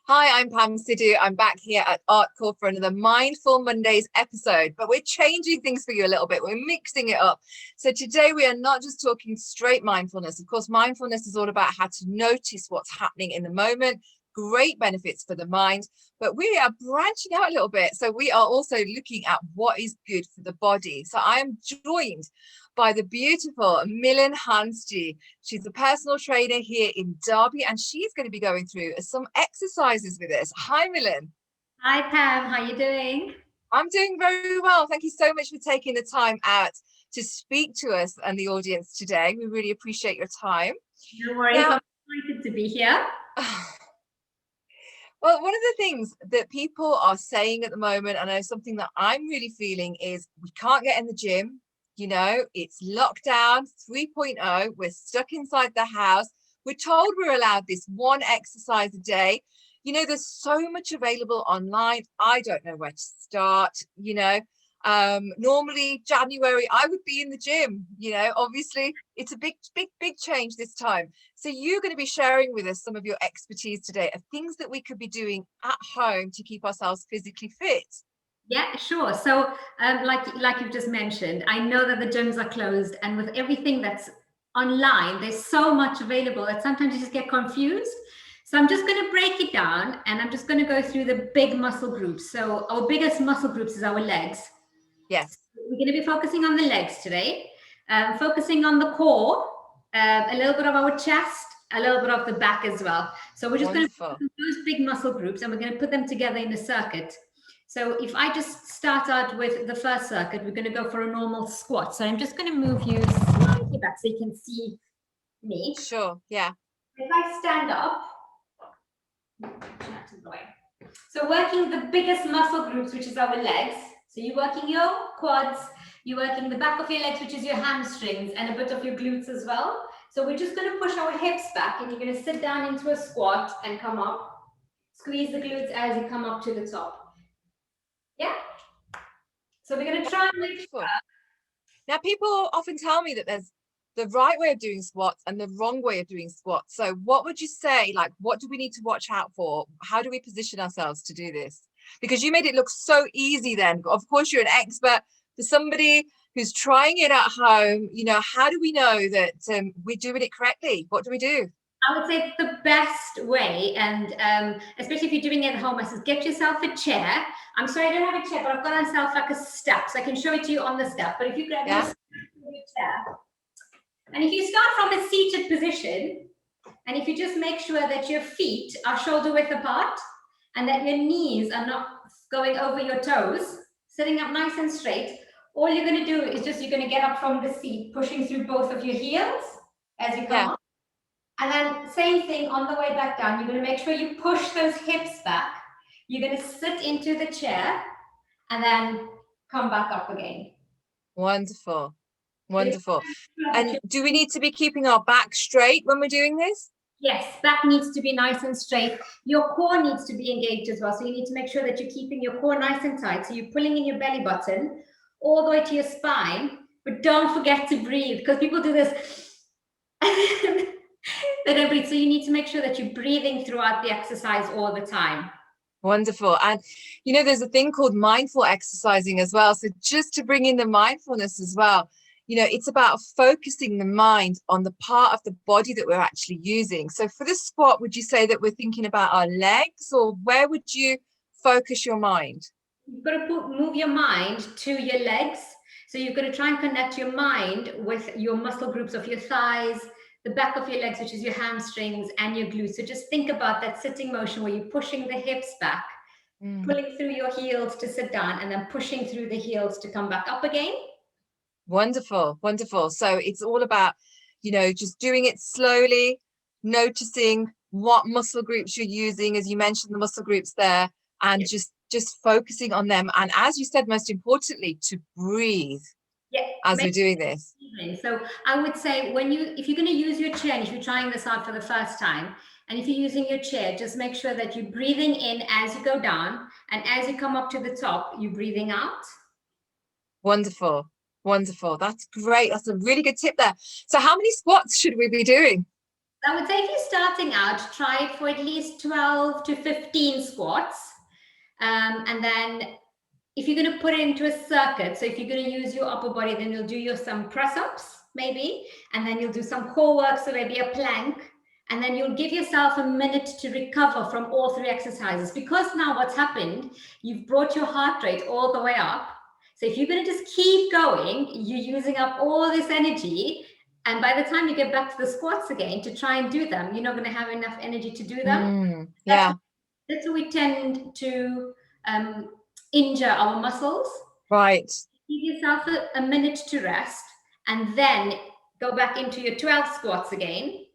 Hi, I'm Pam Sidhu. I'm back here at Art Core for another Mindful Mondays episode, but we're changing things for you a little bit. We're mixing it up. So today we are not just talking straight mindfulness. Of course, mindfulness is all about how to notice what's happening in the moment, great benefits for the mind, but we are branching out a little bit. So we are also looking at what is good for the body. So I am joined by the beautiful Milan Hansji. She's a personal trainer here in Derby, and she's going to be going through some exercises with us. Hi, Milan. Hi Pam, how you doing? I'm doing very well. Thank you so much for taking the time out to speak to us and the audience today. We really appreciate your time. No worries, Now, I'm excited to be here. well, one of the things that people are saying at the moment, and I know something that I'm really feeling is we can't get in the gym. It's lockdown 3.0. We're stuck inside the house. We're told we're allowed this one exercise a day. There's so much available online. I don't know where to start. Normally January, I would be in the gym. Obviously it's a big change this time. So you're going to be sharing with us some of your expertise today of things that we could be doing at home to keep ourselves physically fit. Yeah, sure. So, like you've just mentioned, I know that the gyms are closed, and with everything that's online, there's so much available that sometimes you just get confused. So I'm just going to break it down, and I'm just going to go through the big muscle groups. So our biggest muscle groups is our legs. Yes. We're going to be focusing on the legs today, focusing on the core, a little bit of our chest, a little bit of the back as well. So we're just going to Wonderful. focus on those big muscle groups, and we're going to put them together in a circuit. So if I just start out with the first circuit, we're going to go for a normal squat. So I'm just going to move you slightly back so you can see me. Sure. Yeah. If I stand up, so working the biggest muscle groups, which is our legs. So you're working your quads, you're working the back of your legs, which is your hamstrings, and a bit of your glutes as well. So we're just going to push our hips back, and you're going to sit down into a squat and come up. Squeeze the glutes as you come up to the top. Yeah? So we're going to try and make Wonderful. Now, people often tell me that there's the right way of doing squats and the wrong way of doing squats. So what would you say, like, what do we need to watch out for? How do we position ourselves to do this? Because you made it look so easy then. Of course, you're an expert. For somebody who's trying it at home, how do we know that we're doing it correctly? What do we do? I would say the best way, and especially if you're doing it at home, I says get yourself a chair. I'm sorry, I don't have a chair, but I've got myself like a step, so I can show it to you on the step. But if you grab your chair, and if you start from a seated position, and if you just make sure that your feet are shoulder width apart, and that your knees are not going over your toes, sitting up nice and straight, all you're going to do is just you're going to get up from the seat, pushing through both of your heels as you come up. And then same thing on the way back down. You're going to make sure you push those hips back. You're going to sit into the chair and then come back up again. Wonderful. Wonderful. And do we need to be keeping our back straight when we're doing this? Yes, back needs to be nice and straight. Your core needs to be engaged as well. So you need to make sure that you're keeping your core nice and tight. So you're pulling in your belly button all the way to your spine, but don't forget to breathe because people do this. They don't breathe. So you need to make sure that you're breathing throughout the exercise all the time. Wonderful. And there's a thing called mindful exercising as well. So just to bring in the mindfulness as well, it's about focusing the mind on the part of the body that we're actually using. So for the squat, would you say that we're thinking about our legs, or where would you focus your mind? You've got to move your mind to your legs. So you've got to try and connect your mind with your muscle groups of your thighs, the back of your legs, which is your hamstrings, and your glutes. So just think about that sitting motion where you're pushing the hips back, pulling through your heels to sit down, and then pushing through the heels to come back up again. Wonderful, wonderful. So it's all about, just doing it slowly, noticing what muscle groups you're using, as you mentioned the muscle groups there, and just focusing on them. And as you said, most importantly, to breathe as we're doing this. So I would say if you're going to use your chair, and if you're trying this out for the first time, and if you're using your chair, just make sure that you're breathing in as you go down, and as you come up to the top, you're breathing out. Wonderful. That's great. That's a really good tip there. So how many squats should we be doing? I would say if you're starting out, try it for at least 12 to 15 squats. And then if you're going to put it into a circuit, so if you're going to use your upper body, then you'll do some press-ups maybe, and then you'll do some core work, so maybe a plank, and then you'll give yourself a minute to recover from all three exercises. Because now what's happened, you've brought your heart rate all the way up. So if you're going to just keep going, you're using up all this energy. And by the time you get back to the squats again to try and do them, you're not going to have enough energy to do them. Yeah. That's why we tend to injure our muscles. Right. Give yourself a minute to rest and then go back into your 12 squats again.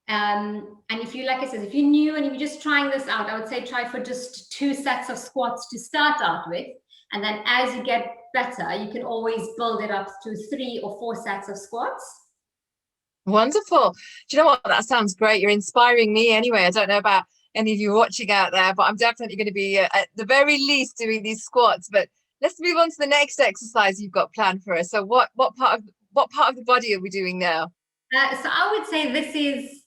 And if you, like I said, if you're new and you're just trying this out, I would say try for just 2 sets of squats to start out with. And then as you get better, you can always build it up to 3 or 4 sets of squats. Wonderful. Do you know what? That sounds great. You're inspiring me anyway. I don't know about any of you watching out there, but I'm definitely going to be at the very least doing these squats. But let's move on to the next exercise you've got planned for us. So what part of the body are we doing now? So I would say this is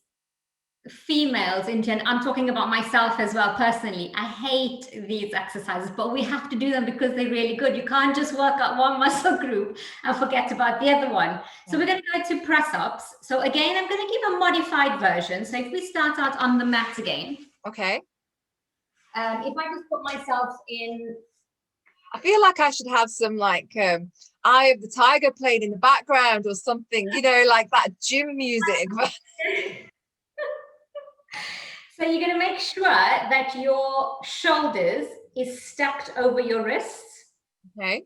females in general. I'm talking about myself as well personally. I hate these exercises, but we have to do them because they're really good. You can't just work out one muscle group and forget about the other one. So we're going to go to press ups. So again, I'm going to give a modified version. So if we start out on the mat again. Okay. If I just put myself in, I feel like I should have some like Eye of the Tiger playing in the background or something, you know, like that gym music. So you're going to make sure that your shoulders is stacked over your wrists. Okay.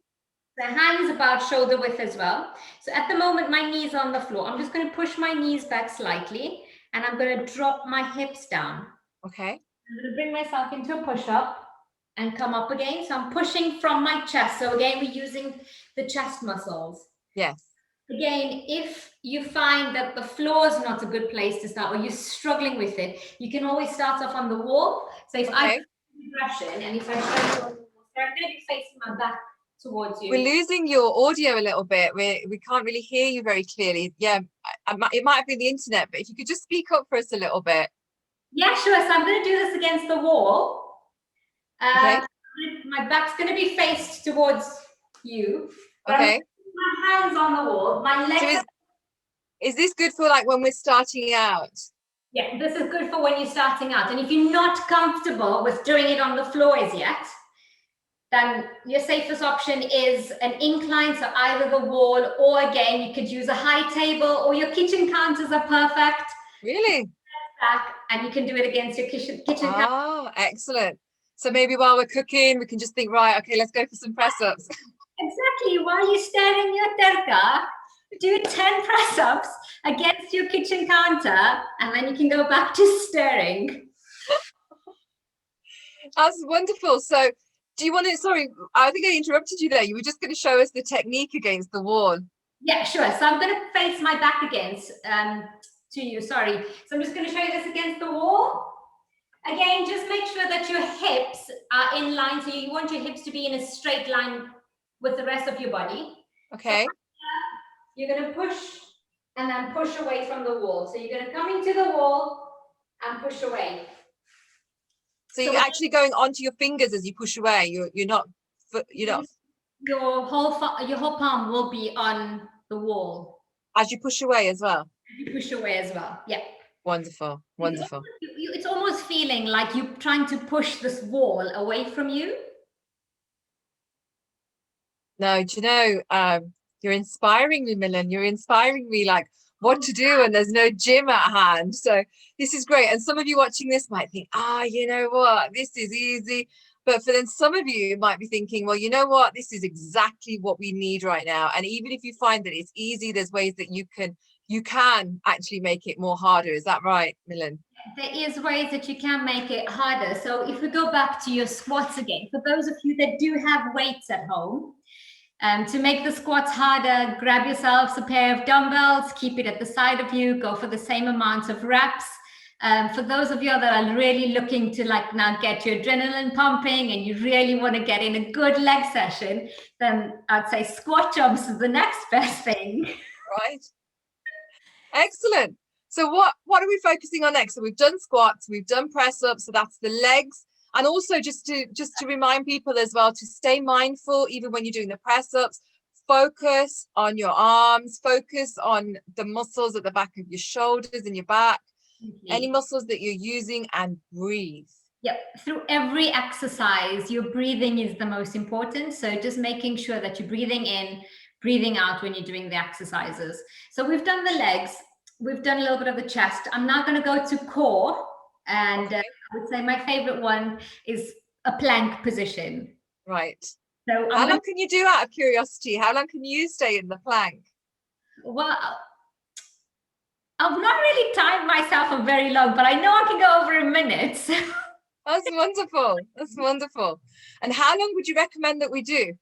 The hands about shoulder width as well. So at the moment, my knees are on the floor. I'm just going to push my knees back slightly and I'm going to drop my hips down. Okay. I'm going to bring myself into a push-up and come up again. So I'm pushing from my chest. So again, we're using the chest muscles. Yes. Again, if you find that the floor is not a good place to start or you're struggling with it, you can always start off on the wall. So if I do progression and if I show you on the wall, so I'm going to be facing my back towards you. We're losing your audio a little bit. We can't really hear you very clearly. Yeah, it might have been the internet, but if you could just speak up for us a little bit. Yeah, sure. So I'm going to do this against the wall. Okay. My back's going to be faced towards you. Okay. My hands on the wall. My legs. So is this good for like when we're starting out? Yeah, this is good for when you're starting out. And if you're not comfortable with doing it on the floor as yet, then your safest option is an incline, so either the wall or again, you could use a high table or your kitchen counters are perfect. Really? Back, and you can do it against your kitchen counter. Oh, excellent. So maybe while we're cooking, we can just think, right, okay, let's go for some press-ups. Exactly. While you're stirring your tadka, do 10 press-ups against your kitchen counter, and then you can go back to stirring. That's wonderful. So do you want to, sorry, I think I interrupted you there. You were just going to show us the technique against the wall. Yeah, sure. So I'm going to face my back against to you, sorry. So I'm just going to show you this against the wall. Again, just make sure that your hips are in line. So you want your hips to be in a straight line with the rest of your body. Okay. So you're going to push and then push away from the wall. So you're going to come into the wall and push away. So you're actually going onto your fingers as you push away. You're not. Your whole palm will be on the wall as you push away as well. You push away as well. Yeah. Wonderful. Wonderful. It's almost feeling like you're trying to push this wall away from you. No, do you know, you're inspiring me, Milan. You're inspiring me like what to do, and there's no gym at hand. So this is great. And some of you watching this might think, you know what, this is easy. But for then some of you might be thinking, well, you know what, this is exactly what we need right now. And even if you find that it's easy, there's ways that you can actually make it more harder. Is that right, Milan? There is ways that you can make it harder. So if we go back to your squats again, for those of you that do have weights at home, to make the squats harder, grab yourselves a pair of dumbbells, keep it at the side of you, go for the same amount of reps. For those of you that are really looking to like now get your adrenaline pumping and you really want to get in a good leg session, then I'd say squat jumps is the next best thing. Right. Excellent. So what are we focusing on next? So we've done squats, we've done press ups, so that's the legs. And also just to remind people as well to stay mindful, even when you're doing the press ups, focus on your arms, focus on the muscles at the back of your shoulders and your back, any muscles that you're using, and breathe. Yep. Through every exercise, your breathing is the most important. So just making sure that you're breathing in, breathing out when you're doing the exercises. So we've done the legs, we've done a little bit of the chest. I'm now going to go to core. And Okay. I would say my favorite one is a plank position. Right. So how long can you do, out of curiosity? How long can you stay in the plank? Well, I've not really timed myself for very long, but I know I can go over a minute. That's wonderful. That's wonderful. And how long would you recommend that we do?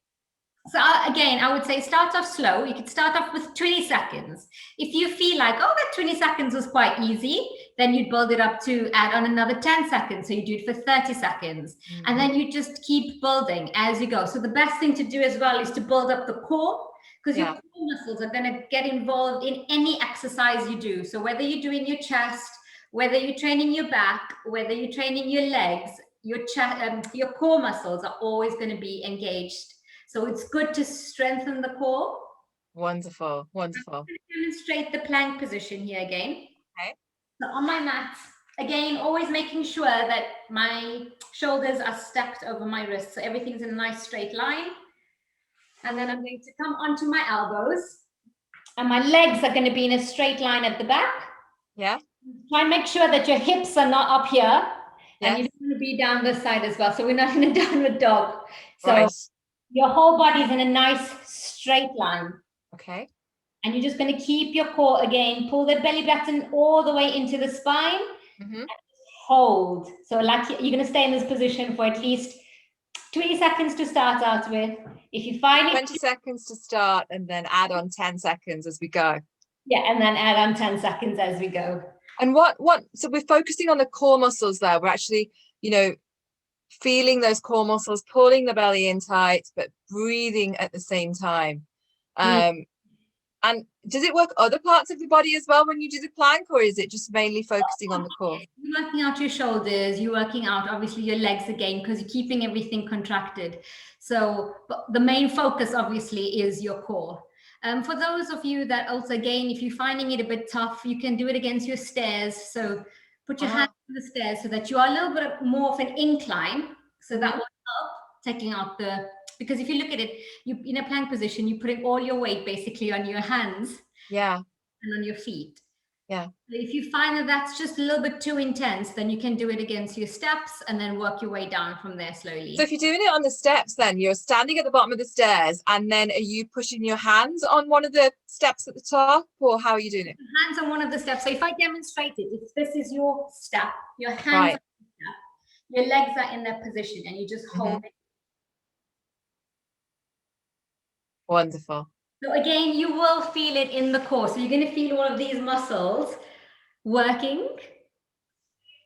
So again, I would say start off slow. You could start off with 20 seconds. If you feel like, oh, that 20 seconds was quite easy, then you'd build it up to add on another 10 seconds. So you do it for 30 seconds. Mm-hmm. And then you just keep building as you go. So the best thing to do as well is to build up the core, because your core muscles are going to get involved in any exercise you do. So whether you're doing your chest, whether you're training your back, whether you're training your legs, your core muscles are always going to be engaged. So it's good to strengthen the core. Wonderful, wonderful. I'm going to demonstrate the plank position here again. Okay. So on my mat, again, always making sure that my shoulders are stacked over my wrists. So everything's in a nice straight line. And then I'm going to come onto my elbows. And my legs are going to be in a straight line at the back. Yeah. Try and make sure that your hips are not up here. Yes. And you don't want to be down this side as well. So we're not in a downward dog. So right. Your whole body is in a nice straight line. Okay. And you're just going to keep your core again, pull the belly button all the way into the spine. Mm-hmm. And hold. So like you're going to stay in this position for at least 20 seconds to start out with. If you find 20 seconds to start, and then add on 10 seconds as we go. Yeah, and then add on 10 seconds as we go. And so we're focusing on the core muscles there. We're actually, feeling those core muscles, pulling the belly in tight, but breathing at the same time. And does it work other parts of the body as well when you do the plank, or is it just mainly focusing on the core? You're working out your shoulders, you're working out obviously your legs again, because you're keeping everything contracted. So but the main focus obviously is your core. For those of you that also, again, if you're finding it a bit tough, you can do it against your stairs. So put your hands on the stairs so that you are a little bit more of an incline. So that will help taking out because if you look at it, you in a plank position, you're putting all your weight basically on your hands. Yeah. And on your feet. Yeah. If you find that that's just a little bit too intense, then you can do it against your steps and then work your way down from there slowly. So if you're doing it on the steps, then you're standing at the bottom of the stairs, and then are you pushing your hands on one of the steps at the top, or how are you doing it? Hands on one of the steps. So if I demonstrate it, if this is your step, your hands are on the step, your legs are in that position, and you just hold it. Wonderful. So again, you will feel it in the core. So you're going to feel all of these muscles working.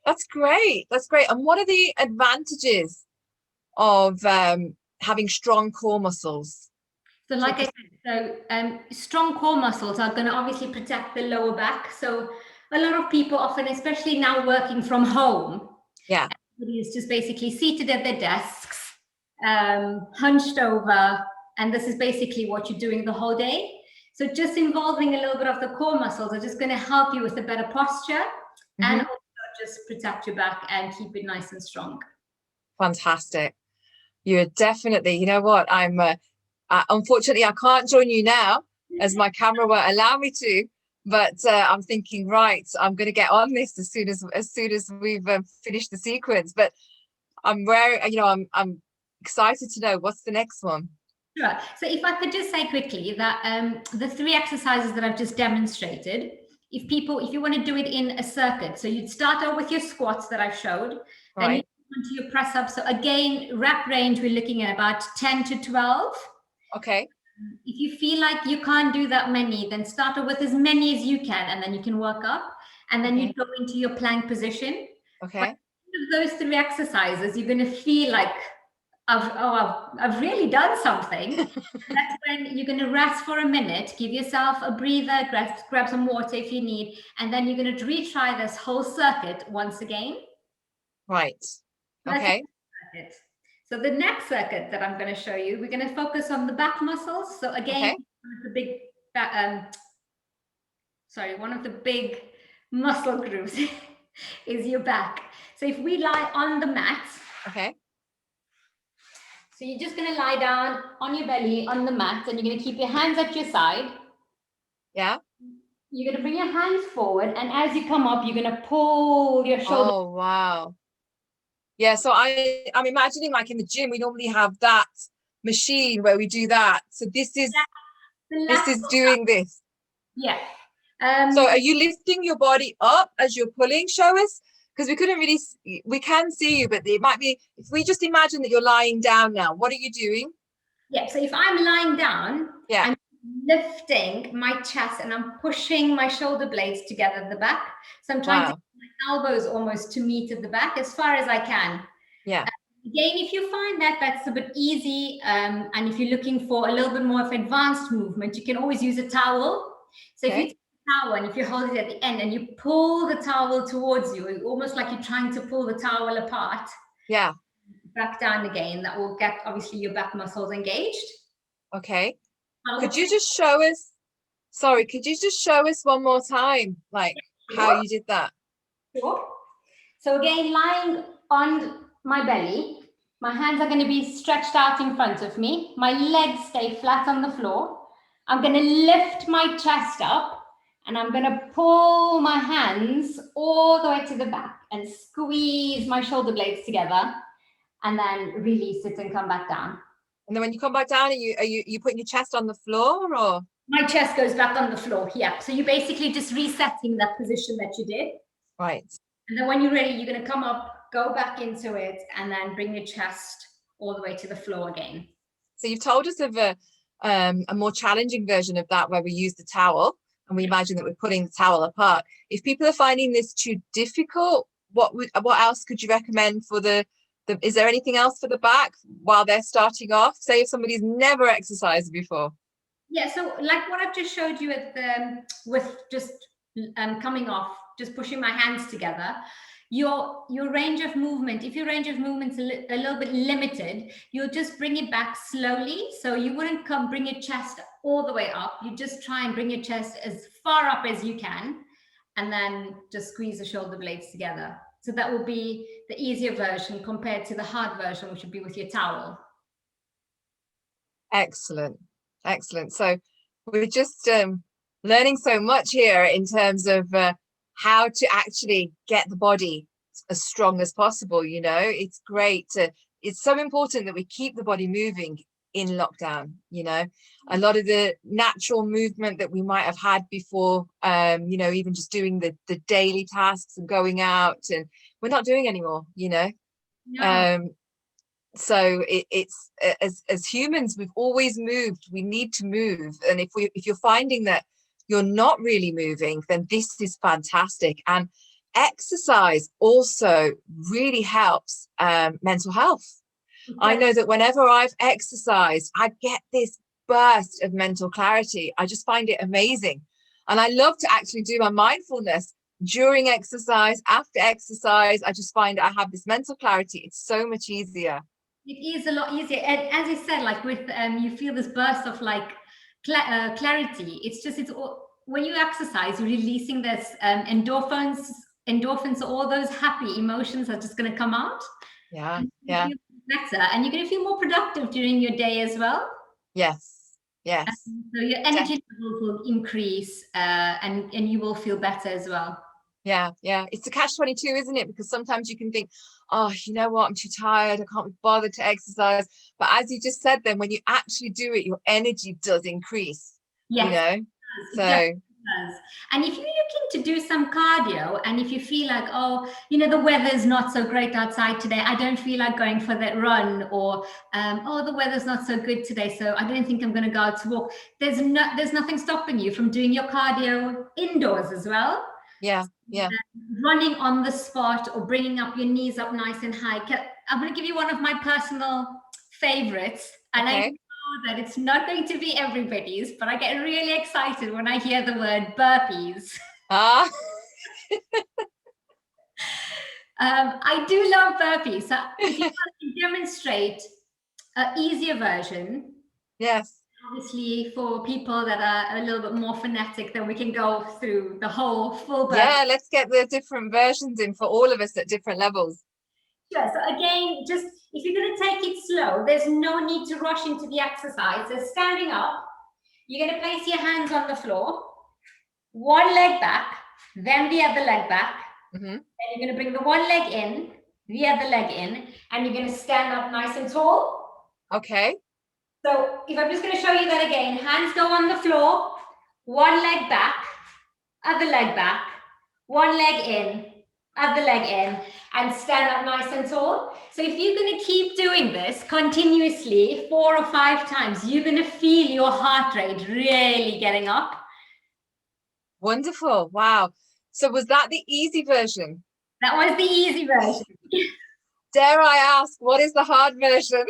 That's great. That's great. And what are the advantages of having strong core muscles? So like I said, strong core muscles are going to obviously protect the lower back. So a lot of people often, especially now working from home, everybody is just basically seated at their desks, hunched over, and this is basically what you're doing the whole day. So just involving a little bit of the core muscles are just going to help you with a better posture and also just protect your back and keep it nice and strong. Fantastic. You're definitely, you know what, I'm unfortunately I can't join you now as my camera won't allow me to, but I'm thinking, right, I'm going to get on this as soon as we've finished the sequence. But I'm I'm excited to know what's the next one. Sure. So if I could just say quickly that the 3 exercises that I've just demonstrated, if you want to do it in a circuit, so you'd start out with your squats that I've showed, then you go into your press up. So again, rep range, we're looking at about 10 to 12. Okay. If you feel like you can't do that many, then start out with as many as you can, and then you can work up, and then you go into your plank position. Okay. By the end of those 3 exercises, you're going to feel like I've really done something. That's when you're going to rest for a minute, give yourself a breather, grab some water if you need, and then you're going to retry this whole circuit once again. Right. Okay. Circuit. So the next circuit that I'm going to show you, we're going to focus on the back muscles. So again, the big, one of the big muscle groups is your back. So if we lie on the mat, okay. So you're just going to lie down on your belly on the mat, and you're going to keep your hands at your side. Yeah. You're going to bring your hands forward, and as you come up, you're going to pull your shoulder. Oh, wow. Yeah, so I'm imagining like in the gym, we normally have that machine where we do that. So this is doing this. Yeah. So are you lifting your body up as you're pulling? Show us, because we can see you, but it might be, if we just imagine that you're lying down now, what are you doing? Yeah, so if I'm lying down, yeah, I'm lifting my chest and I'm pushing my shoulder blades together at the back. So I'm trying to get my elbows almost to meet at the back as far as I can. Yeah. Again, if you find that that's a bit easy, and if you're looking for a little bit more of advanced movement, you can always use a towel. So if you take a towel and if you hold it at the end and you pull the towel towards you, almost like you're trying to pull the towel apart. Yeah. Back down again, that will get obviously your back muscles engaged. Okay. Could you just show us one more time, like how you did that? Sure. So again, lying on my belly, my hands are going to be stretched out in front of me. My legs stay flat on the floor. I'm going to lift my chest up and I'm going to pull my hands all the way to the back and squeeze my shoulder blades together and then release it and come back down. And then when you come back down, are you putting your chest on the floor, or? My chest goes back on the floor, yeah. So you're basically just resetting that position that you did. Right. And then when you're ready, you're going to come up, go back into it, and then bring your chest all the way to the floor again. So you've told us of a more challenging version of that, where we use the towel and we imagine that we're pulling the towel apart. If people are finding this too difficult, what else could you recommend for is there anything else for the back while they're starting off? Say if somebody's never exercised before. Yeah, so like what I've just showed you with just coming off, just pushing my hands together, your range of movement, if your range of movement's a little bit limited, you'll just bring it back slowly. So you wouldn't bring your chest all the way up. You just try and bring your chest as far up as you can, and then just squeeze the shoulder blades together. So that will be the easier version compared to the hard version, which would be with your towel. Excellent. Excellent. So we're just learning so much here in terms of how to actually get the body as strong as possible. You know, it's great it's so important that we keep the body moving in lockdown. You know, a lot of the natural movement that we might have had before, you know, even just doing the daily tasks and going out, and we're not doing anymore, you know. No. So it's as humans, we've always moved. We need to move, and if you're finding that you're not really moving, then this is fantastic. And exercise also really helps mental health. Yes. I know that whenever I've exercised, I get this burst of mental clarity. I just find it amazing, and I love to actually do my mindfulness during exercise, after exercise. I just find I have this mental clarity. It's so much easier. It is a lot easier, and as I said, like with you feel this burst of like clarity. It's when you exercise, you're releasing this endorphins. All those happy emotions are just going to come out. Yeah, yeah. Better, and you're going to feel more productive during your day as well. Yes, yes. So your energy levels will increase, and you will feel better as well. Yeah, yeah. It's a catch-22, isn't it? Because sometimes you can think, oh, you know what, I'm too tired, I can't be bothered to exercise. But as you just said, then when you actually do it, your energy does increase. Yes, you know. So. And if you're looking to do some cardio, and if you feel like, oh, you know, the weather's not so great outside today, I don't feel like going for that run, or oh, the weather's not so good today, so I don't think I'm going to go out to walk. There's nothing stopping you from doing your cardio indoors as well. Yeah, yeah. Running on the spot, or bringing up your knees up nice and high. I'm going to give you one of my personal favorites, and I Okay. know that it's not going to be everybody's, but I get really excited when I hear the word burpees. Ah, I do love burpees. So if you want to demonstrate an easier version, yes. obviously for people that are a little bit more frenetic, then we can go through the whole full burpee. Yeah, let's get the different versions in for all of us at different levels. Sure. So again, just if you're going to take it slow, there's no need to rush into the exercise. So standing up, you're going to place your hands on the floor, one leg back, then the other leg back. Mm-hmm. Then you're going to bring the one leg in, the other leg in, and you're going to stand up nice and tall. Okay. So if I'm just going to show you that again, hands go on the floor, one leg back, other leg back, one leg in, other leg in, and stand up nice and tall. So if you're going to keep doing this continuously 4 or 5 times, you're going to feel your heart rate really getting up. Wonderful. Wow. So was that the easy version? That was the easy version. Dare I ask, what is the hard version?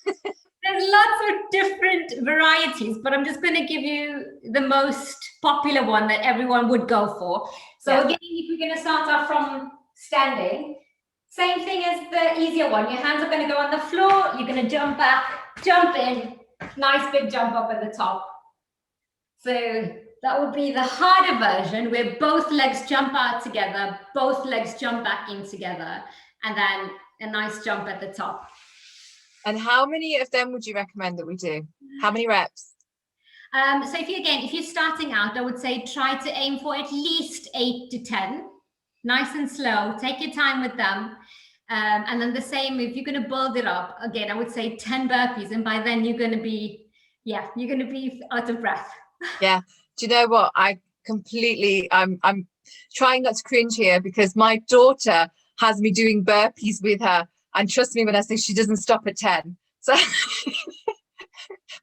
There's lots of different varieties, but I'm just going to give you the most popular one that everyone would go for. So again, if we're going to start off from standing, same thing as the easier one. Your hands are going to go on the floor. You're going to jump back, jump in, nice big jump up at the top. So that would be the harder version where both legs jump out together, both legs jump back in together, and then a nice jump at the top. And how many of them would you recommend that we do? How many reps? So if you're starting out, I would say try to aim for at least 8 to 10. Nice and slow. Take your time with them. And then the same, if you're going to build it up, again, I would say 10 burpees. And by then you're going to be out of breath. Yeah. Do you know what? I'm trying not to cringe here because my daughter has me doing burpees with her. And trust me when I say she doesn't stop at 10. So,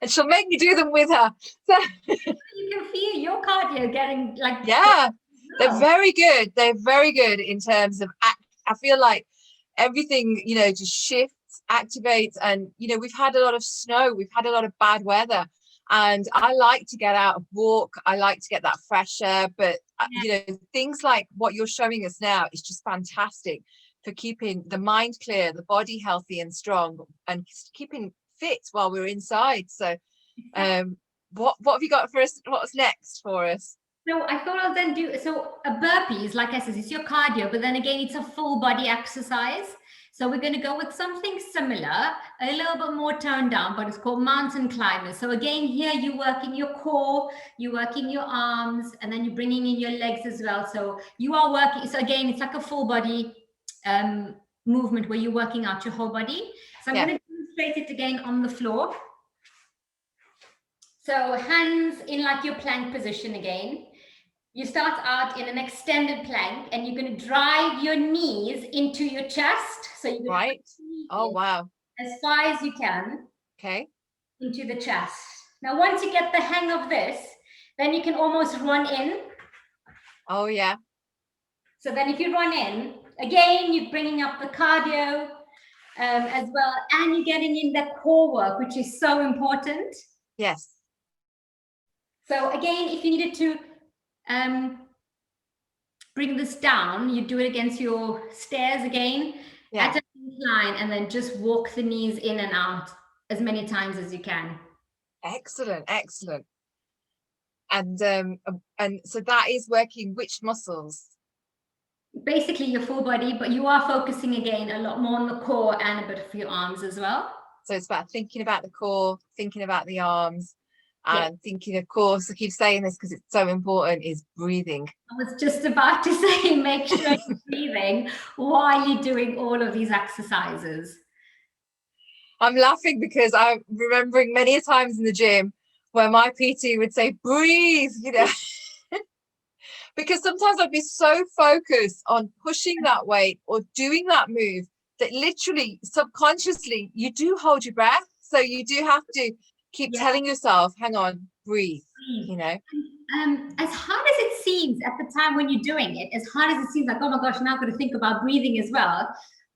and she'll make me do them with her. So you can feel your cardio getting like. Yeah, they're very good. They're very good in terms of, I feel like everything, just shifts, activates. And, we've had a lot of snow. We've had a lot of bad weather. And I like to get out and walk. I like to get that fresh air. But, things like what you're showing us now is just fantastic for keeping the mind clear, the body healthy and strong, and keeping fit while we're inside. So what have you got for us? What's next for us? So I thought I'll then do, so a burpees, like I said, it's your cardio, but then again, it's a full body exercise. So we're going to go with something similar, a little bit more toned down, but it's called mountain climbers. So again, here you're working your core, you're working your arms, and then you're bringing in your legs as well. So you are working, so again, it's like a full body movement where you're working out your whole body. So I'm going to demonstrate it again on the floor. So hands in like your plank position again. You start out in an extended plank and you're going to drive your knees into your chest. So you're going oh wow, as far as you can. Okay. Into the chest. Now once you get the hang of this, then you can almost run in. Oh yeah. So then if you run in, again, you're bringing up the cardio as well, and you're getting in the core work, which is so important. Yes. So again, if you needed to bring this down, you do it against your stairs again, at an incline, and then just walk the knees in and out as many times as you can. Excellent, excellent. And so that is working which muscles? Basically your full body, but you are focusing again a lot more on the core and a bit of your arms as well. So it's about thinking about the core, thinking about the arms, and thinking, of course, I keep saying this because it's so important, is breathing. I was just about to say, make sure you're breathing while you're doing all of these exercises. I'm laughing because I'm remembering many times in the gym where my PT would say, breathe, because sometimes I'd be so focused on pushing that weight or doing that move that literally subconsciously you do hold your breath. So you do have to keep telling yourself, hang on, breathe. As hard as it seems at the time when you're doing it, as hard as it seems like, oh my gosh, now I've got to think about breathing as well.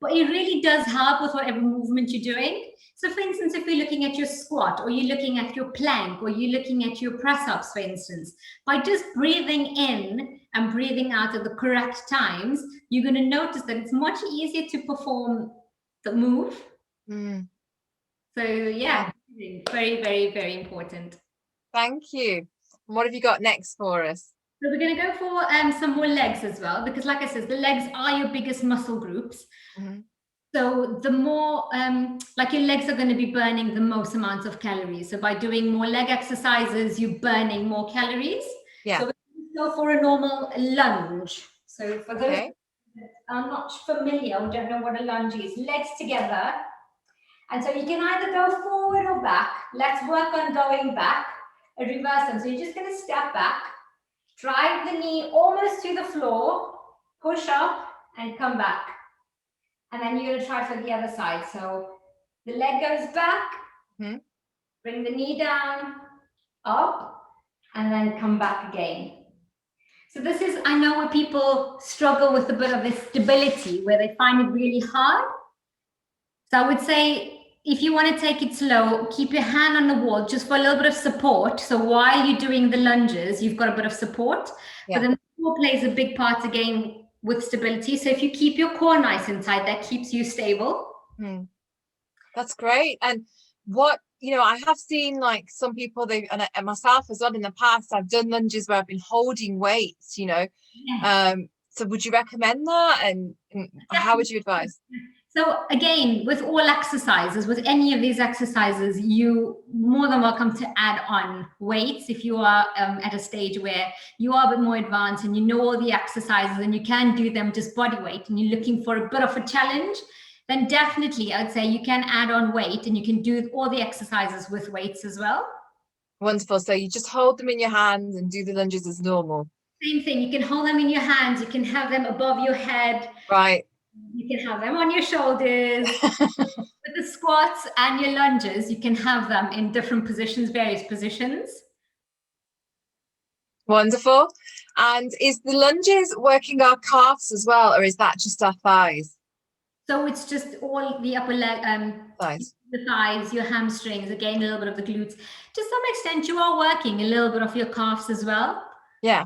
but it really does help with whatever movement you're doing. So for instance, if you're looking at your squat, or you're looking at your plank, or you're looking at your press-ups, for instance, by just breathing in and breathing out at the correct times, you're going to notice that it's much easier to perform the move. So yeah, very, very, very important. Thank you. And what have you got next for us? So we're going to go for some more legs as well, because like I said, the legs are your biggest muscle groups. So the more, like your legs are going to be burning the most amount of calories. So by doing more leg exercises, you're burning more calories. Yeah. So we're going to go for a normal lunge. So for those that are not familiar or don't know what a lunge is, legs together. And so you can either go forward or back. Let's work on going back and reverse them. So you're just going to step back, drive the knee almost to the floor, push up and come back. And then you're going to try for the other side. So the leg goes back, bring the knee down, up, and then come back again. So this is, I know where people struggle with a bit of this stability, where they find it really hard. So I would say, if you want to take it slow, keep your hand on the wall just for a little bit of support. So while you're doing the lunges, you've got a bit of support. But then the core plays a big part again with stability. So if you keep your core nice and tight, that keeps you stable. That's great. And what, you know, I have seen like some people, and myself as well in the past, I've done lunges where I've been holding weights, you know. So would you recommend that? And how would you advise? So again, with all exercises, with any of these exercises, you more than welcome to add on weights if you are at a stage where you are a bit more advanced and you know all the exercises and you can do them just body weight and you're looking for a bit of a challenge, then definitely I'd say you can add on weight and you can do all the exercises with weights as well. Wonderful. So you just hold them in your hands and do the lunges as normal. Same thing. You can hold them in your hands. You can have them above your head. Right. You can have them on your shoulders. With the squats and your lunges, you can have them in different positions, various positions. Wonderful. And is the lunges working our calves as well, or is that just our thighs? So it's just all the upper leg, thighs. The thighs, your hamstrings, again, a little bit of the glutes. To some extent, you are working a little bit of your calves as well. Yeah.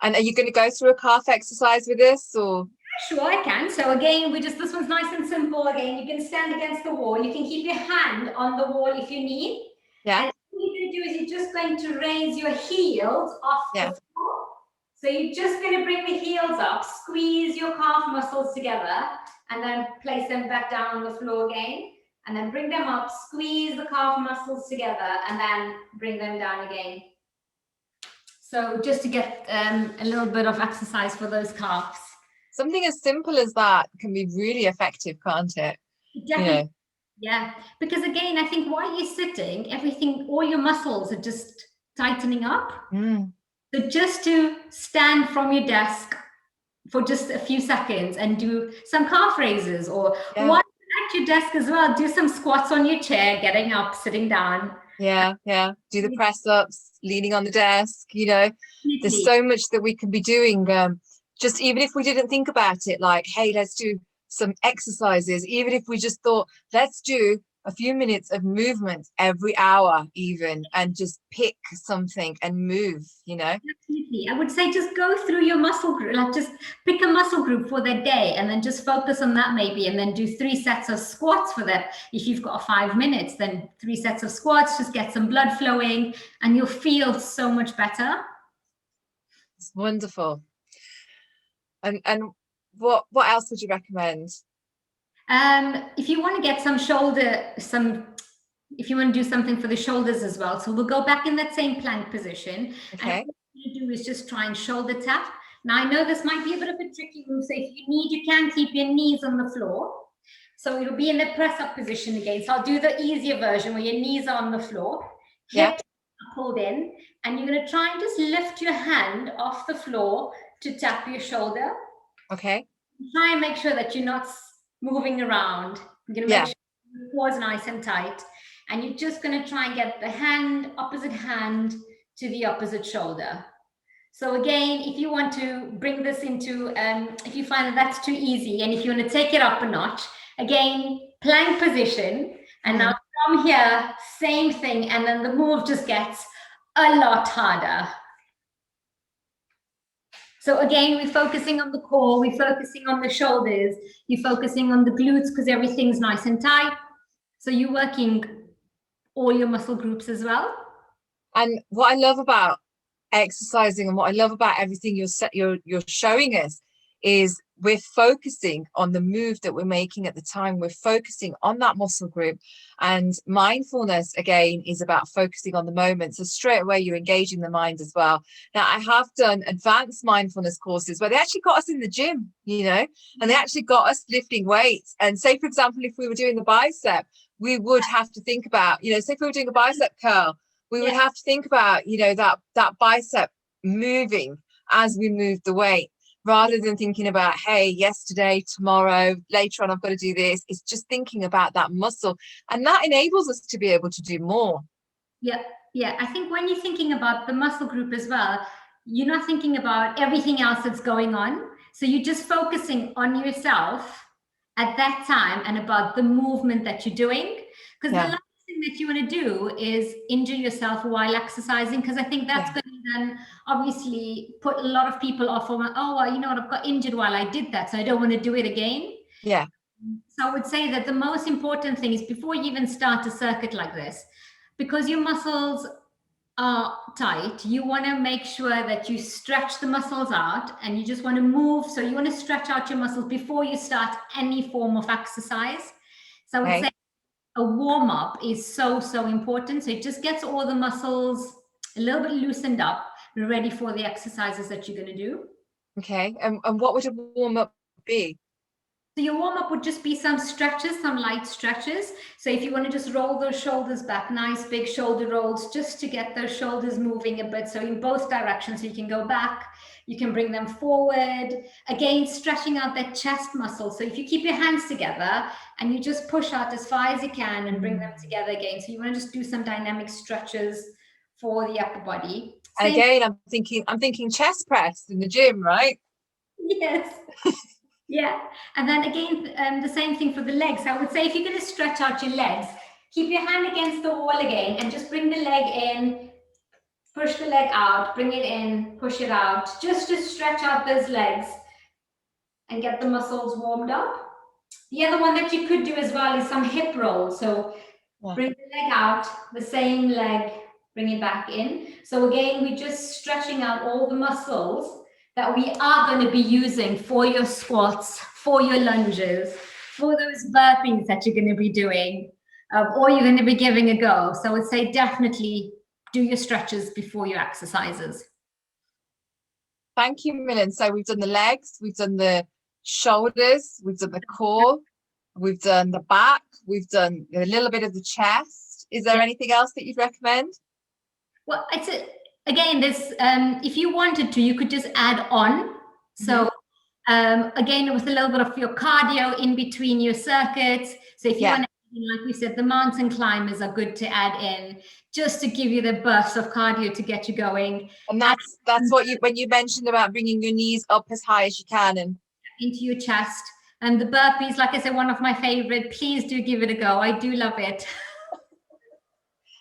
And are you going to go through a calf exercise with this, or? Sure, I can. So again, this one's nice and simple. Again, you can stand against the wall. You can keep your hand on the wall if you need. Yeah. And what you're going to do is you're just going to raise your heels off the floor. So you're just going to bring the heels up, squeeze your calf muscles together, and then place them back down on the floor again. And then bring them up, squeeze the calf muscles together, and then bring them down again. So just to get a little bit of exercise for those calves. Something as simple as that can be really effective, can't it? Definitely. You know? Yeah, because again, I think while you're sitting, all your muscles are just tightening up. So just to stand from your desk for just a few seconds and do some calf raises, or while at your desk as well, do some squats on your chair, getting up, sitting down. Yeah. Do the press ups, leaning on the desk, you know. There's so much that we can be doing. Just even if we didn't think about it, like, hey, let's do some exercises, even if we just thought, let's do a few minutes of movement every hour even, and just pick something and move, you know. Definitely. I would say just go through your muscle group, like just pick a muscle group for the day and then just focus on that maybe, and then do 3 sets of squats for that. If you've got 5 minutes, then 3 sets of squats, just get some blood flowing and you'll feel so much better. It's wonderful. And what else would you recommend? If you want to get if you want to do something for the shoulders as well, so we'll go back in that same plank position. Okay. And what you do is just try and shoulder tap. Now I know this might be a bit of a tricky move, so if you need, you can keep your knees on the floor. So it'll be in the press up position again. So I'll do the easier version where your knees are on the floor. Hips are pulled in, and you're going to try and just lift your hand off the floor to tap your shoulder. Okay. Try and make sure that you're not moving around. You're going to make sure your core is nice and tight. And you're just going to try and get the opposite hand to the opposite shoulder. So again, if you want to bring this into, if you find that that's too easy and if you want to take it up a notch, again, plank position. And now from here, same thing. And then the move just gets a lot harder. So again, we're focusing on the core, we're focusing on the shoulders, you're focusing on the glutes because everything's nice and tight. So you're working all your muscle groups as well. And what I love about exercising and what I love about everything you're showing us is we're focusing on the move that we're making at the time. We're focusing on that muscle group, and mindfulness again is about focusing on the moment. So straight away you're engaging the mind as well. Now I have done advanced mindfulness courses where they actually got us in the gym, you know, and they actually got us lifting weights. And say for example, if we were doing the bicep, we would have to think about, you know, say if we were doing a bicep curl, we would have to think about, you know, that bicep moving as we move the weight, rather than thinking about, hey, yesterday, tomorrow, later on, I've got to do this. It's just thinking about that muscle. And that enables us to be able to do more. Yeah. Yeah. I think when you're thinking about the muscle group as well, you're not thinking about everything else that's going on. So you're just focusing on yourself at that time and about the movement that you're doing. Because the last thing that you want to do is injure yourself while exercising, because I think that's going to then obviously put a lot of people off on, oh, well, you know what, I've got injured while I did that, so I don't want to do it again. Yeah. So I would say that the most important thing is before you even start a circuit like this, because your muscles are tight, you want to make sure that you stretch the muscles out and you just want to move. So you want to stretch out your muscles before you start any form of exercise. So I would say a warm-up is so important. So it just gets all the muscles a little bit loosened up, ready for the exercises that you're going to do. Okay. And what would a warm-up be? So your warm-up would just be some stretches, some light stretches. So if you want to just roll those shoulders back, nice big shoulder rolls, just to get those shoulders moving a bit. So in both directions, so you can go back, you can bring them forward. Again, stretching out that chest muscle. So if you keep your hands together and you just push out as far as you can and bring them together again. So you want to just do some dynamic stretches for the upper body. And again, I'm thinking chest press in the gym, right? Yes. Yeah. And then again, the same thing for the legs. I would say if you're going to stretch out your legs, keep your hand against the wall again and just bring the leg in, push the leg out, bring it in, push it out, just to stretch out those legs and get the muscles warmed up. The other one that you could do as well is some hip rolls. So bring the leg out, the same leg, bring it back in. So again, we're just stretching out all the muscles that we are going to be using for your squats, for your lunges, for those burpees that you're going to be doing, or you're going to be giving a go. So I would say definitely do your stretches before your exercises. Thank you, Millen. So we've done the legs, we've done the shoulders, we've done the core, we've done the back, we've done a little bit of the chest. Is there anything else that you'd recommend? Well, again, there's if you wanted to, you could just add on. So again, with a little bit of your cardio in between your circuits. So if you want to, like we said, the mountain climbers are good to add in just to give you the burst of cardio to get you going. And that's what when you mentioned about bringing your knees up as high as you can and into your chest. And the burpees, like I said, one of my favorite. Please do give it a go. I do love it.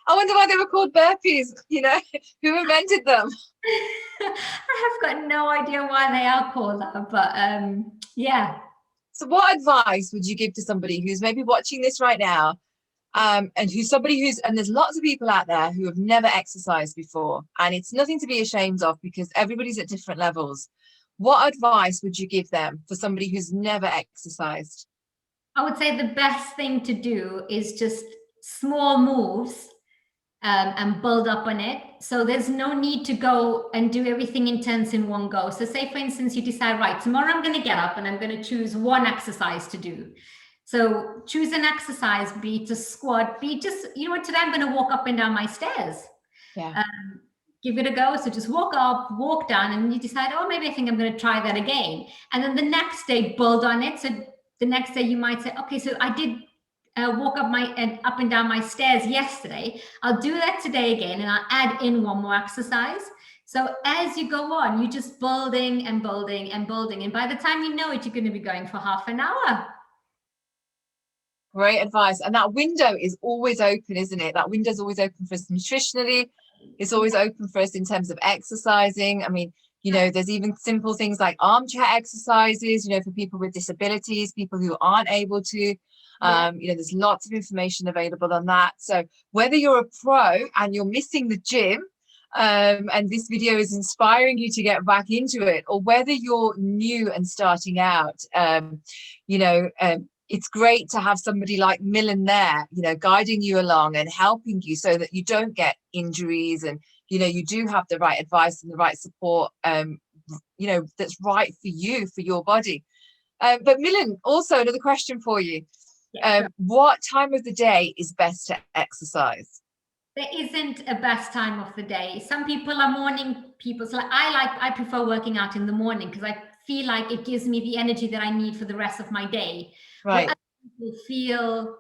I wonder why they were called burpees, you know, who invented them? I have got no idea why they are called that, but yeah. So what advice would you give to somebody who's maybe watching this right now, and there's lots of people out there who have never exercised before, and it's nothing to be ashamed of because everybody's at different levels. What advice would you give them for somebody who's never exercised? I would say the best thing to do is just small moves and build up on it. So there's no need to go and do everything intense in one go. So say, for instance, you decide, right, tomorrow I'm going to get up and I'm going to choose one exercise to do. So choose an exercise, be it a squat, be just, you know what, today I'm going to walk up and down my stairs. Yeah. Give it a go. So just walk up, walk down, and you decide, oh, maybe I think I'm going to try that again. And then the next day, build on it. So the next day you might say, okay, so I did walk up and down my stairs yesterday. I'll do that today again, and I'll add in one more exercise. So as you go on, you're just building and building and building. And by the time you know it, you're going to be going for half an hour. Great advice. And that window is always open, isn't it? That window is always open for us nutritionally. It's always open for us in terms of exercising. I mean, you know, there's even simple things like armchair exercises, you know, for people with disabilities, people who aren't able to. You know, there's lots of information available on that. So whether you're a pro and you're missing the gym, and this video is inspiring you to get back into it, or whether you're new and starting out, you know, it's great to have somebody like Millen there, you know, guiding you along and helping you so that you don't get injuries, and, you know, you do have the right advice and the right support, you know, that's right for you, for your body. But Millen, also another question for you. Sure. What time of the day is best to exercise? There isn't a best time of the day. Some people are morning people. So I prefer working out in the morning because I feel like it gives me the energy that I need for the rest of my day. Right. Where other people feel,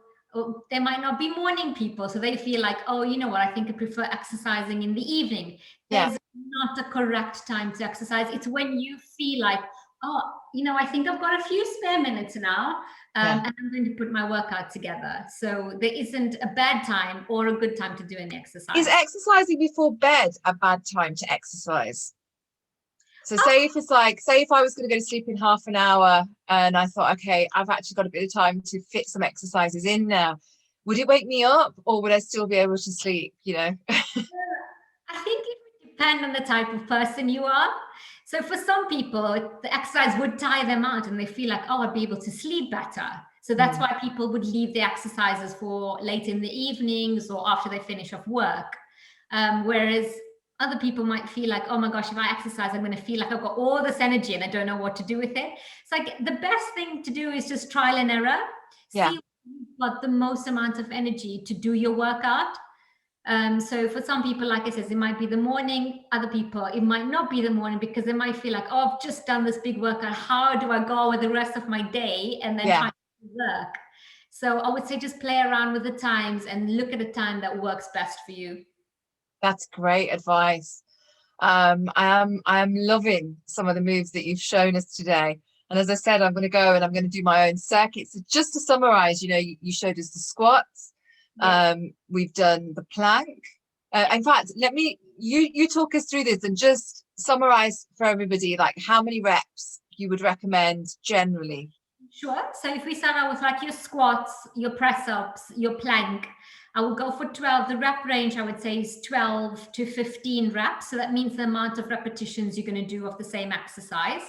they might not be morning people, so they feel like, oh, you know what, I think I prefer exercising in the evening. There's not a correct time to exercise. It's when you feel like, oh, you know, I think I've got a few spare minutes now. And I'm going to put my workout together. So there isn't a bad time or a good time to do an exercise. Is exercising before bed a bad time to exercise? So say if it's like, say if I was going to go to sleep in half an hour and I thought, okay, I've actually got a bit of time to fit some exercises in now, would it wake me up or would I still be able to sleep, you know? I think it would depend on the type of person you are. So for some people, the exercise would tire them out and they feel like, oh, I'd be able to sleep better. So that's why people would leave the exercises for late in the evenings or after they finish off work. Whereas other people might feel like, oh my gosh, if I exercise, I'm going to feel like I've got all this energy and I don't know what to do with it. It's like the best thing to do is just trial and error. See what you've got the most amount of energy to do your workout. So for some people, like I said, it might be the morning. Other people, it might not be the morning because they might feel like, oh, I've just done this big workout. How do I go with the rest of my day and then try to work? So I would say just play around with the times and look at a time that works best for you. That's great advice. I am loving some of the moves that you've shown us today. And as I said, I'm going to go and I'm going to do my own circuit. So just to summarize, you know, you showed us the squats. We've done the plank. In fact, you talk us through this and just summarize for everybody, like how many reps you would recommend generally. Sure. So if we start out with like your squats, your press ups, your plank, I will go for 12. The rep range, I would say, is 12 to 15 reps. So that means the amount of repetitions you're going to do of the same exercise.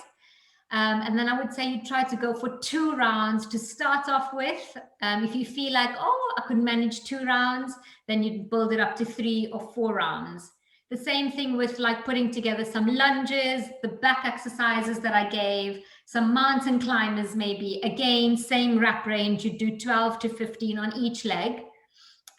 And then I would say you try to go for 2 rounds to start off with. If you feel like, oh, I could manage 2 rounds, then you build it up to 3 or 4 rounds. The same thing with like putting together some lunges, the back exercises that I gave, some mountain climbers maybe. Again, same rep range, you do 12 to 15 on each leg.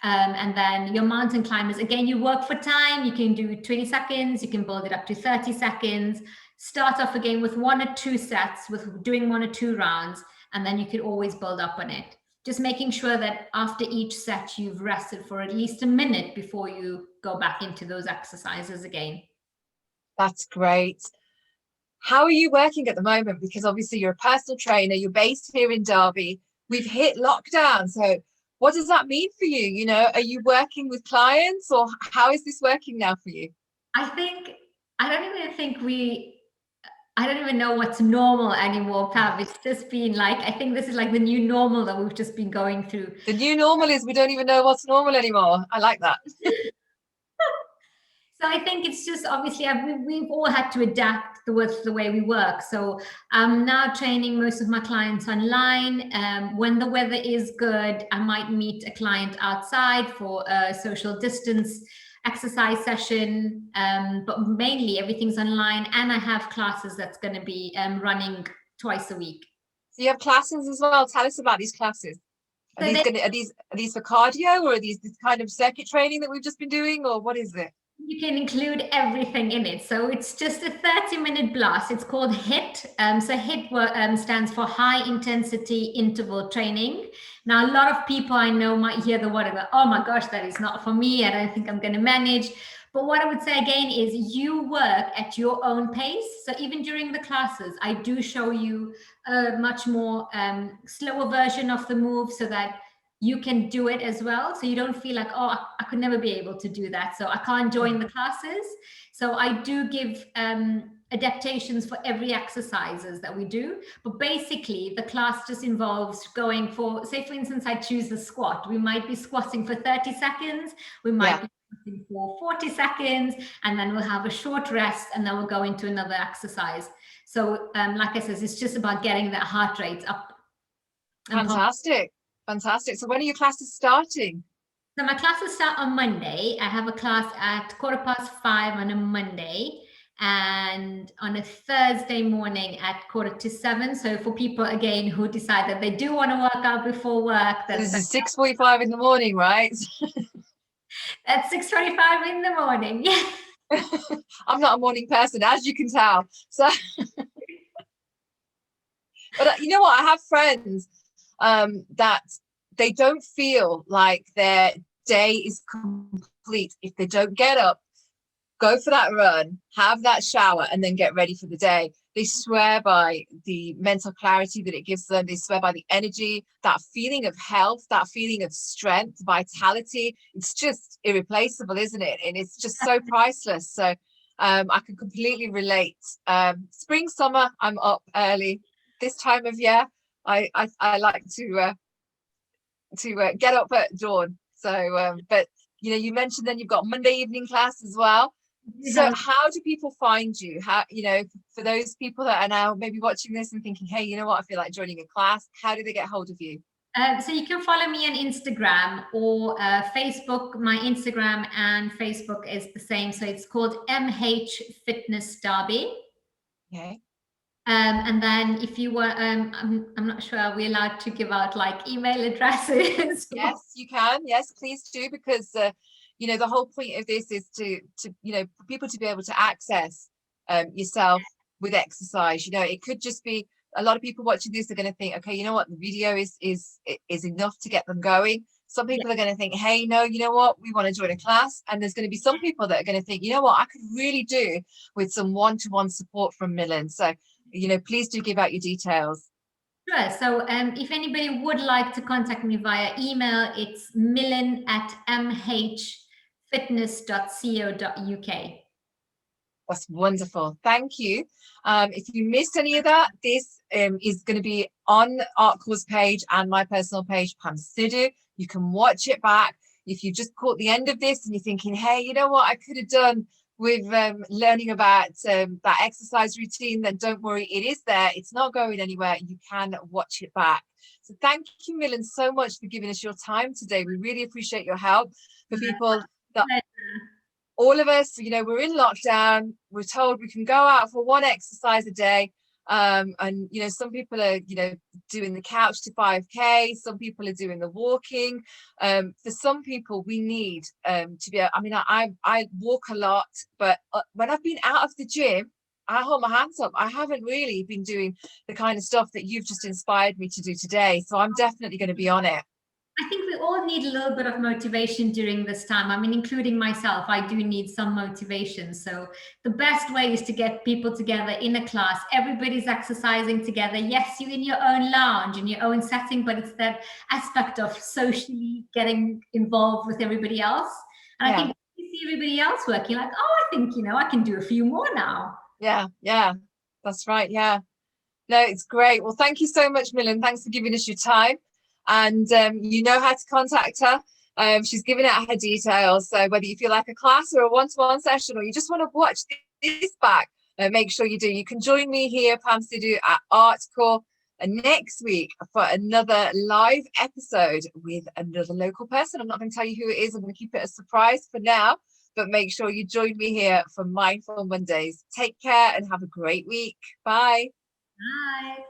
And then your mountain climbers, again, you work for time. You can do 20 seconds, you can build it up to 30 seconds. Start off again with 1 or 2 sets, with doing 1 or 2 rounds, and then you could always build up on it. Just making sure that after each set, you've rested for at least a minute before you go back into those exercises again. That's great. How are you working at the moment? Because obviously you're a personal trainer, you're based here in Derby. We've hit lockdown. So what does that mean for you? You know, are you working with clients or how is this working now for you? I don't even know what's normal anymore, Pam. It's just been like, I think this is like the new normal that we've just been going through. The new normal is we don't even know what's normal anymore. I like that. So I think it's just obviously we've all had to adapt with the way we work. So I'm now training most of my clients online. When the weather is good, I might meet a client outside for a social distance exercise session, but mainly everything's online, and I have classes that's going to be running twice a week. So you have classes as well. Tell us about these classes. Are these for cardio, or are these this kind of circuit training that we've just been doing, or what is it? You can include everything in it. So it's just a 30-minute blast. It's called HIIT. So HIIT stands for high intensity interval training. Now, a lot of people I know might hear the word and go, oh my gosh, that is not for me. I don't think I'm going to manage. But what I would say again is you work at your own pace. So even during the classes, I do show you a much more slower version of the move so that you can do it as well. So you don't feel like, oh, I could never be able to do that, so I can't join the classes. So I do give adaptations for every exercises that we do. But basically, the class just involves going for, say, for instance, I choose the squat. We might be squatting for 30 seconds. We might be squatting for 40 seconds, and then we'll have a short rest, and then we'll go into another exercise. So like I said, it's just about getting that heart rate up. Fantastic. Fantastic. So when are your classes starting? So my classes start on Monday. I have a class at 5:15 on a Monday, and on a Thursday morning at 6:45. So for people again who decide that they do want to work out before work, This is 6:45 in the morning, right? That's 6:45 in the morning. I'm not a morning person, as you can tell. So, but you know what? I have friends that they don't feel like their day is complete if they don't get up, go for that run, have that shower, and then get ready for the day. They swear by the mental clarity that it gives them. They swear by the energy, that feeling of health, that feeling of strength, vitality. It's just irreplaceable, isn't it? And it's just so priceless. So I can completely relate. Spring, summer, I'm up early. This time of year, I like to get up at dawn. So, but you know, you mentioned then you've got Monday evening class as well. So how do people find you? How, you know, for those people that are now maybe watching this and thinking, hey, you know what, I feel like joining a class, how do they get hold of you? So you can follow me on Instagram or Facebook. My Instagram and Facebook is the same. So it's called MH Fitness Derby. Okay. And then if you were, I'm not sure, are we allowed to give out like email addresses? Yes, you can. Yes, please do, because you know, the whole point of this is to you know, for people to be able to access yourself with exercise. You know, it could just be, a lot of people watching this are going to think, okay, you know what, the video is enough to get them going. Some people are going to think, hey, no, you know what, we want to join a class. And there's going to be some people that are going to think, you know what, I could really do with some one-to-one support from Millen. So, you know, please do give out your details. Sure. So if anybody would like to contact me via email, it's millen@mhfitness.co.uk. That's wonderful. Thank you. If you missed any of that, this is going to be on ArtCore's page and my personal page, Pam Sidhu. You can watch it back. If you just caught the end of this and you're thinking, hey, you know what, I could have done with learning about that exercise routine, then don't worry, it is there. It's not going anywhere. You can watch it back. So thank you, Millen, so much for giving us your time today. We really appreciate your help. For people that, all of us, you know, we're in lockdown. We're told we can go out for one exercise a day. And, you know, some people are, you know, doing the couch to 5K. Some people are doing the walking. For some people, we need to be, I mean, I walk a lot, but when I've been out of the gym, I hold my hands up. I haven't really been doing the kind of stuff that you've just inspired me to do today. So I'm definitely going to be on it. I think we all need a little bit of motivation during this time. I mean, including myself, I do need some motivation. So the best way is to get people together in a class. Everybody's exercising together. Yes, you're in your own lounge, in your own setting, but it's that aspect of socially getting involved with everybody else. And I think you see everybody else working, like, oh, I think, you know, I can do a few more now. Yeah, that's right. Yeah. No, it's great. Well, thank you so much, Millen. Thanks for giving us your time. And you know how to contact her. She's given out her details. So whether you feel like a class or a one-to-one session, or you just want to watch this back, make sure you do. You can join me here, Pam Sidhu, at ArtCore next week for another live episode with another local person. I'm not going to tell you who it is. I'm going to keep it a surprise for now, but make sure you join me here for Mindful Mondays. Take care and have a great week. Bye. Bye.